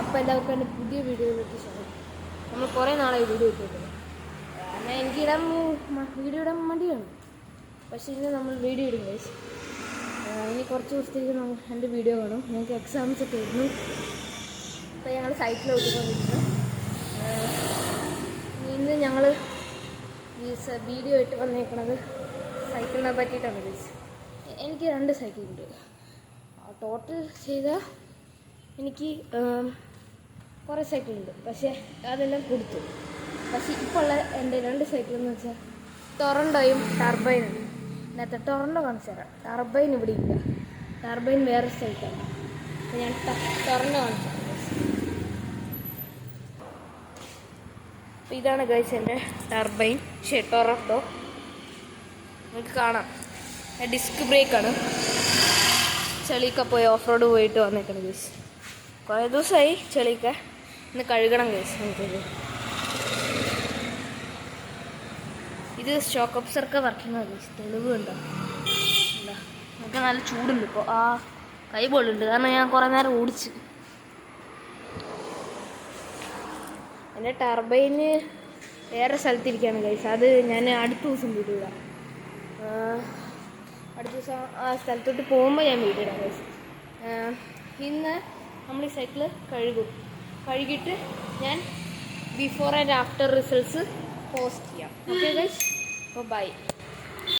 അപ്പോൾ എല്ലാവർക്കും എൻ്റെ പുതിയ വീഡിയോയിലേക്ക് സ്വാഗതം. നമ്മൾ കുറേ നാളായി വീഡിയോ ഇട്ടിട്ടുണ്ട്. കാരണം എനിക്കിടാൻ വീഡിയോ ഇടാൻ മടിയാണ്. പക്ഷേ ഇന്ന് നമ്മൾ വീഡിയോ ഇടും ഗൈസ്. ഇനി കുറച്ച് ദിവസത്തേക്ക് എൻ്റെ വീഡിയോ കാണും. ഞങ്ങൾക്ക് എക്സാംസ് ഒക്കെ ആയിരുന്നു. അപ്പോൾ ഞങ്ങൾ സൈറ്റിൽ ഓടിക്കൊണ്ടിരിക്കുന്നു. ഇന്ന് ഞങ്ങൾ ഈ വീഡിയോ ഇട്ട് വന്നേക്കണത് സൈക്കിളിനെ പറ്റിയിട്ടാണ് ഗൈസ്. എനിക്ക് 2 സൈക്കിളുണ്ട്. ടോട്ടൽ ചെയ്താൽ എനിക്ക് കുറേ സൈക്കിളുണ്ട്. പക്ഷേ അതെല്ലാം കൊടുത്തു. പക്ഷേ ഇപ്പോൾ ഉള്ള എൻ്റെ 2 സൈക്കിളെന്ന് വെച്ചാൽ ടൊറൻഡോയും ടർബൈനും. ഇന്നത്തെ ടൊറൻഡോ കാണിച്ചു തരാം. ടർബൈൻ ഇവിടെ ഇല്ല. ടർബൈൻ വേറെ സൈക്കിളാണ്. അപ്പോൾ ഞാൻ ടൊറൻഡോ കാണിച്ചു തരാം. അപ്പോൾ ഇതാണ് ഗൈസ് എൻ്റെ ടർബൈൻ. ടൊറൻഡോ നിങ്ങൾക്ക് കാണാം. ഡിസ്ക് ബ്രേക്കാണ്. ചെളിയൊക്കെ പോയി ഓഫ് റോഡ് പോയിട്ട് വന്നേക്കണം ഗൈസ്. കുറേ ദിവസമായി ചെളിയൊക്കെ. ഇന്ന് കഴുകണം ഗൈസ്. നമുക്കിത് ഇത് ഷോക്ക് ഒബ്സർവർ വർക്കിംഗ് ഗൈസ്. തെളിവ് ഉണ്ടോ? എന്താ നമുക്ക് നല്ല ചൂടുണ്ട് ഇപ്പോൾ. ആ കൈ പൊള്ളുണ്ട്. കാരണം ഞാൻ കുറേ നേരം ഓടിച്ച്. എൻ്റെ ടർബൈന് വേറെ സ്ഥലത്തിരിക്കുകയാണ് ഗൈസ്. അത് ഞാൻ അടുത്ത ദിവസം വീഡിയോ അടുത്ത ദിവസം ആ സ്ഥലത്തോട്ട് പോകുമ്പോൾ ഞാൻ വീഡിയോ ഇടാം ഗൈസ്. ഇന്ന് നമ്മൾ ഈ സൈക്കിള് കഴുകിയിട്ട് ഞാൻ before and after results post ചെയ്യാം. Okay guys. അപ്പോൾ ബൈ.